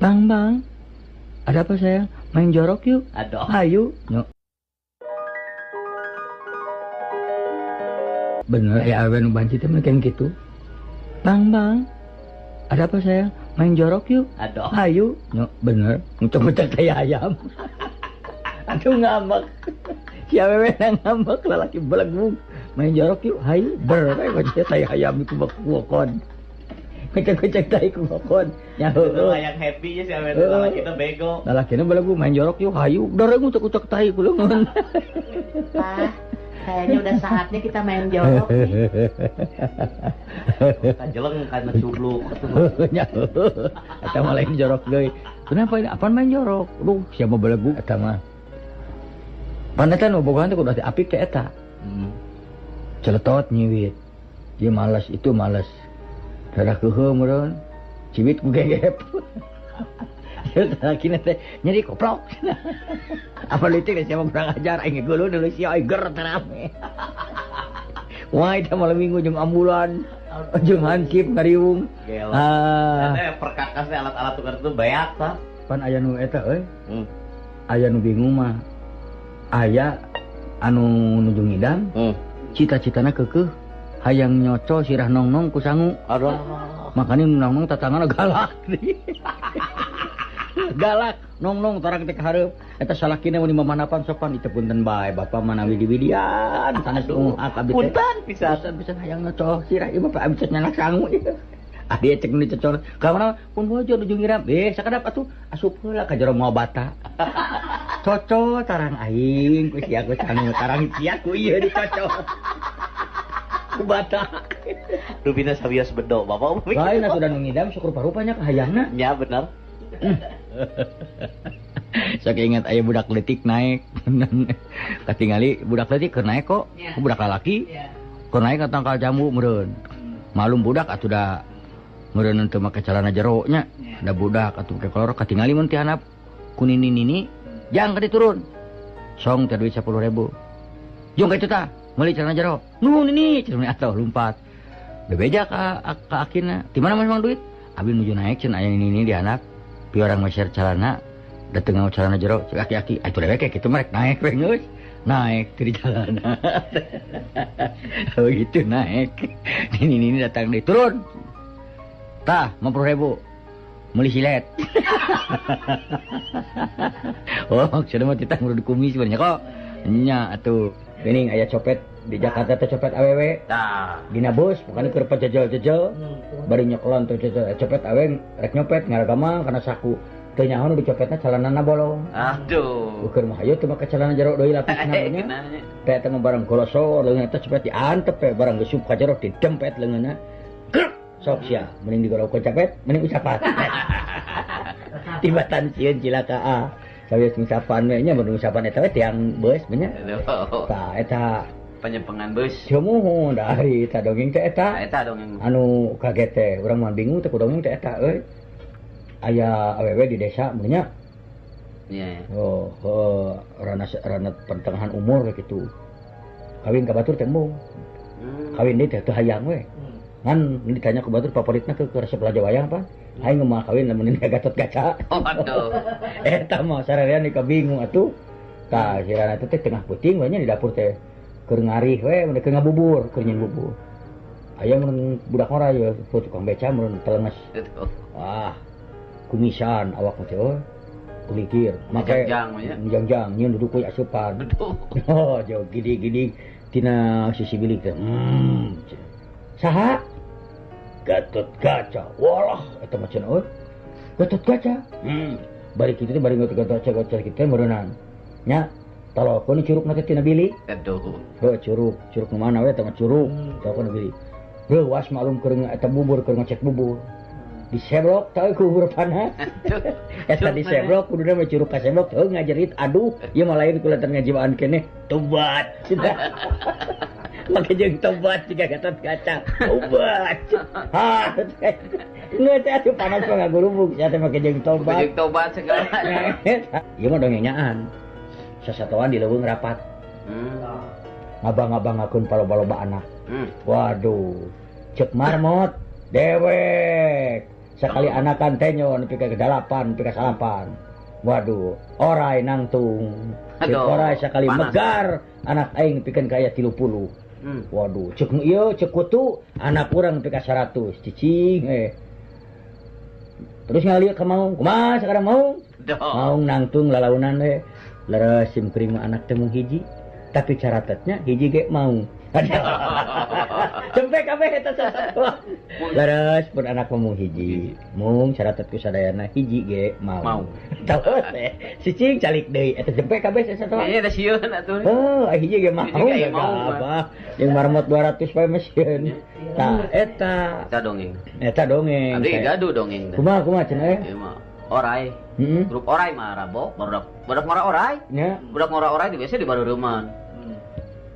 Bang, ada apa sayang? Main jorok yuk. Aduh. Ayo. Nyok. Bener ya awen banci teh makin gitu. Bang, ada apa sayang? Main jorok yuk. Aduh. Ayo. Nyok, bener. Ngucap-ngucap kayak ayam. Aduh ngambek. Si awewe yang ngambek lelaki belegung. Main jorok yuk. Hayu. Ber. Kayak kayak ayam itu bakukon. Kecek-kecek tai ku kokon. Ya Itu yang happy ya si awen lelaki itu bego. Lalakina belagu main jorok yuk. Hayu. Udah ngucak-ngucak tai ku leungeun. Pak, kayaknya udah saatnya kita main jorok nih. Kajeleng karena cubluk. Nya. Eta mah lain jorok deui. Kenapa ini? Apaan main jorok? Duh, siapa belagu eta mah. Panetan bobogohan teh kudu apik teh eta. Celetot nyiwit. Dia malas, itu malas. Darah keuheum meureun. Ciwit ku gegep. Laki teh nyeri koplok. Apa leutik da siapa kurang ajar aing geuleuh dulu sia ai ger terame. Wah, eta malam minggu jeung ambulan. Jeung hansip ngariung. Eta perkakas teh alat-alat tukar itu beak tah. Pan aya nu eta euy. Aya nu bingung mah. Aya anu nuju ngidam. Cita-citana keukeuh hayang nyoco sirah nong-nong ku sangu. Aduh. Makanya nong-nong tatangana galak. Galak nong-nong tarang teh hareup. Eta salakina mun mamanapan sopan itu punten bae Bapak mana widi-widian sanes ungak abis. Punten pisan hayang nyoco sirah ieu Bapak abis nyanak sangu. Adi cek nu cocor. Ka mana pun bojo nuju ngiram. Sakadap atuh asup heula ka jero moal bata. Cocok tarang aing ku sia ku sangu tarang sia ku ieu dicocok. Ku bata. Rubina sabios bedo Bapak. Lain sudah ngidam syukur parupanya kahayangna. Ya bener. Sok ingat aya budak leutik naik. Katingali budak leutik keur naik kok. Budak lalaki. Keur naik ka tangkal jambu meureun. Malum budak atuh da meureun teu make calana jero nya. Da budak atuh make kolor katingali mun ti handap kunini-nini jang ka diturun. Song teh duit 10.000. Jong ka itu tah. Meuli calana jero. Nu nini cenah atuh lompat. Bebeja ka akina. Di mana memang duit? Abi nuju naik cenah aya ini di handap. Pi orang masyar calana dateng ngau calana jero cek aki-aki atuh dewek kitu merek naik we geus. Naik di calana. Oh gitu naik. Ini datang deui turun. Tah 50.000. Meuli silet. Oh maksudna mah titah ngurud kumis bener kok. Nya atuh. Geuning aya copet di Jakarta teh copet awewe. Tah. Dina bus bukan keur pajajal-jajal. Bari nyokolan teh copet awewe rek nyopet ngaragama kana saku. Teu nyaho nu dicopetna calanana bolong. Aduh. Ukur mah hayu teu make calana jero deui lapisna nya. Teh eta mah barang kolosor leungeun teh copet diantep we barang geusup ka jero didempet leungeunna. Sok sia mending digorok ku cepet mending ucapan. Tibatan sieun cilaka. Sawios ngucapan we nya mun ngucapan eta we tiang beus nya. Tah eta penyempengan bus. Cumuh dari eta dongeng teh eta. Eta dongeng. Anu kaget teh urang mah bingung teh ku dongeng teh eta euy. Aya awewe di desa mun nya. Iya. Oh, rana pertengahan umur kitu. Kawin ka batur teh embung. Kawin deui teh teu hayang we. Ngan ditanya ku batur favoritna ke resep Raja Wayang apa? Aing mah kawin lamun ini Gatot Kaca. Waduh. Eta mah sarerean nika bingung atuh. Tah sirana teh tengah puting we nya di dapur teh. Keur ngarih we mun keur ngabubur, keur nyin bubur. Aya mun budak mah ya tukang beca mun telenges. Wah. Kumisan awak teh euy. Kulikir. Make jangjang nyeun duduk we asupan. Oh, jauh gidi-gidi tina sisi bilik teh. Saha? Gatot Kaca. Walah eta mah cenah euy. Gatot Kaca. Bari kitu teh bari Gatot Kaca kitu meureunnan. Nya talokon curugna teh tina bili. Aduh. Heuh curug nu mana we eta mah curug. Talokon bili. Leuwas malum keur eta bubur keur ngecek bubur. Diseblok teu ku bubur panas. Eta diseblok kuduna mah curug kaseblok teu ngajerit aduh ieu mah lain kulantar ngajibaan keneh tobat. Make jeung tobat jiga Gatot Kaca. Tobat. Ha. Neu teh atuh panas mah ngagurubuk sia teh make jeung tobat. Jeung tobat segala. Ieu mah dongengnyaan. Sasatoan di leuweung rapat. Ngabang-ngabangakeun paloba-loba anak. Waduh. Cek marmot dewek. Sekali anakan tenyo nepi ka 8, nepi ka 8. Waduh, oray nangtung. Aduh, Oray sekali panas. megar anak aing pikeun ka aya 30. Waduh, cek ieu cek kutu anak urang nepi ka 100. Cicing Terus ngalieu ka maung. Kumaha sakarang maung? Maung nangtung lalaunan we. Leres simkuring mah anak teh mung hiji. Tapi caratatnya hiji ge maung. Sampai kabeh eta sasatuan. Leres pun anak mung hiji. Mung caratat ku sadayana hiji ge maung. Tahu teh. Cicing calik deui eta jempe kabeh sasatuan. Iya, ada sieun atuh. Oh, hiji ge maung. Hiji ge maung, Apa? Yang marmot 200 bae mesin. Tah eta. Eta dongeng. Eta dongeng. Abdi gaduh dongeng. Kumaha cenah? Ieu mah oray. Heeh. Grup oray mah rabok, barudak ngora oray. Nya. Budak ngora oray biasa di bareureman.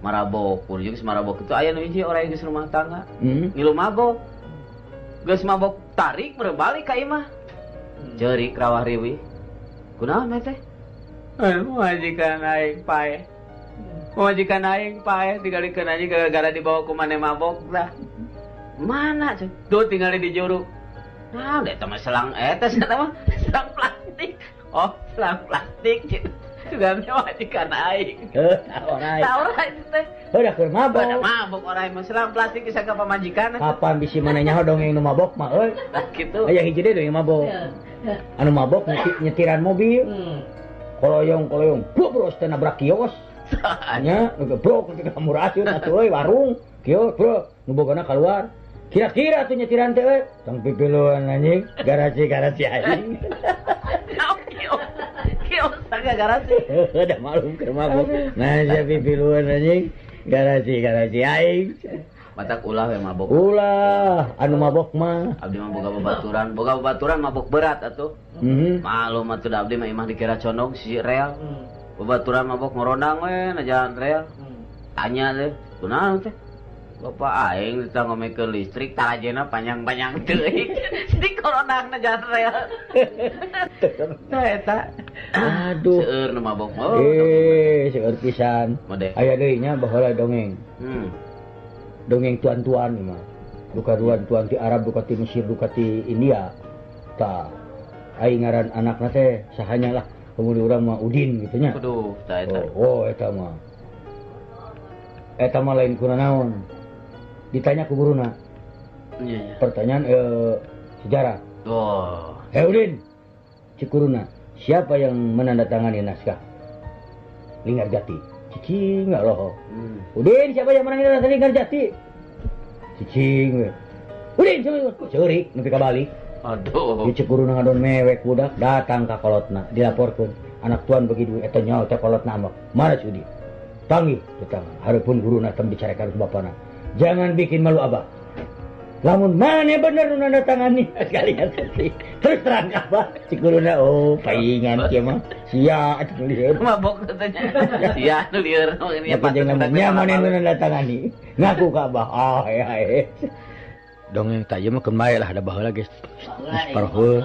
Marabok, pun juga marabok itu aya nu hiji oray geus rumah tangga. Ngilu mabok. Geus mabok tarik berbalik ka imah. Ceurik rawah riwi. Kunaon teh? Majikan aing pae. Majikan aing pae tinggalikeun anjing gara-gara dibawa ku maneh mabok lah. Mana cek? Tuh tinggal di juru. Nah, eta mah selang eta mah selang plastik. Oh, selang plastik. Juga majikan aing. Oray. Tah oray itu teh. Udah keur mabok. Pada mabok oray mah selang plastik bisa ka pamajikan. Kapan bisi mana nyaho dongeng nu mabok mah euy. Gitu. Aya hiji deui dongeng mabok. Anu mabok nyetiran mobil. Koloyong. Bros teh nabrak kios. Nya ngegebrok ketika murasieun atuh euy warung. Kios, bro. Nu bogana keluar. Kira-kira tuh nyetiran teh euy. Tong pipiluan anjing, garasi anjing. Kios saga garasi. Udah malum keur mabok. Nah, sia pipiluan anjing, garasi aing. Matak ulah we mabok. Ulah, anu mabok mah. Abdi mah boga babaturan mabok berat atuh. Malum atuh da abdi mah imah dikira condong si rel. Babaturan mabok ngorondang we na jalan rel. Tanya teh, kunaon teh? Bapak aing ditang ngomekeun listrik tarajena panjang-panjang teuing. Di korondang na jalan rel. Tah eta. Aduh. Seueur nu mabok mah. Seueur pisan. Mode. Aya deui nya baheula dongeng. Dongeng tuan-tuan mah. Duka tuan ti Arab, duka ti Mesir, duka ti India. Tah. Aing ngaran anakna teh sahanya lah. Kemudian urang mah Udin gitu nya. Aduh, tah eta. Oh, eta mah. Eta mah lain kunaon. Ditanya ku guruna. Iya. Pertanyaan sejarah. Oh. Udin. Cik guruna, siapa yang menandatangani naskah Linggarjati? Cicing enggak loh. Udin, siapa yang menandatangani Linggarjati? Cicing we. Udin, ceurik nepi ka balik. Aduh. Cik guruna ngadon mewek budak datang ka kolotna dilaporkeun. Anak tuan bagi duit eta nyaho teh kolotna mah. Mana Udin? Tanggih, datang. Hareupeun guruna tem bicarakan ku bapana. Jangan bikin malu abah. Lamun mana bener nu nandatangani sekalian sih. Terus terang ka abah. Cik guruna paingan kieu mah. Sia atuh lieur. Mabok katanya. Sia nu lieur. Ya panjang nya mana nu nandatangani. Ngaku ka abah. Dongeng tah ieu mah keun bae lah da baheula geus. Separuh.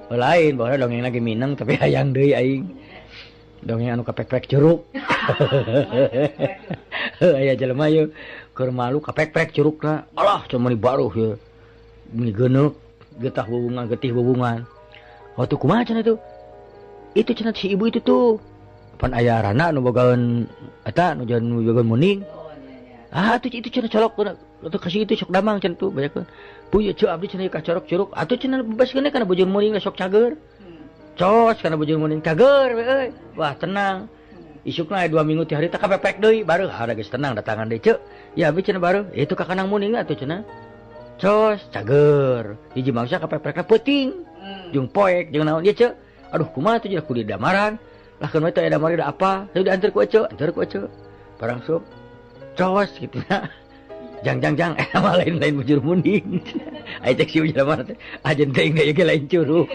Lain baheula dongeng lagi mineng tapi hayang deui aing. Dongeng anu kapek-pek curug. Aya jelema ieu keur malu kapek-pek curugna. Alah cuma baru ieu. Ini geneuk getih bubungan. Waktu kumaha cenah itu? Itu cenah si ibu itu tuh. Pan aya rana nu bogaeun eta nu bogaeun muning. Itu cenah colok atuh kasih itu sok damang cenah tuh banyakeun. Puye ceu abdi cenah ka corok curug. Atuh cenah bebas kene kana bojong muning sok cager. Cos kana bojong muning cager we euy. Wah tenang. Isukna 2 minggu ti hari teh kapepek deui baru ada geus tenang datangan deui ceu. Ya abdi cenah baru itu ka kanang muning atuh cenah. Cos cager. Hiji mangsa kapepekna peuting. Jeung poek jeung naon ieu ceu. Aduh kumaha tuh ku di damaran. Lah keun teh damar da apa? Teu diantar ku eceu, Barang sok. Cos gitu na. Jang mah lain bujur muning. Ai cek si ujur mana teh. Ajen teh geus ge lain curug.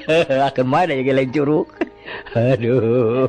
Akan mana ya lain curug. Aduh.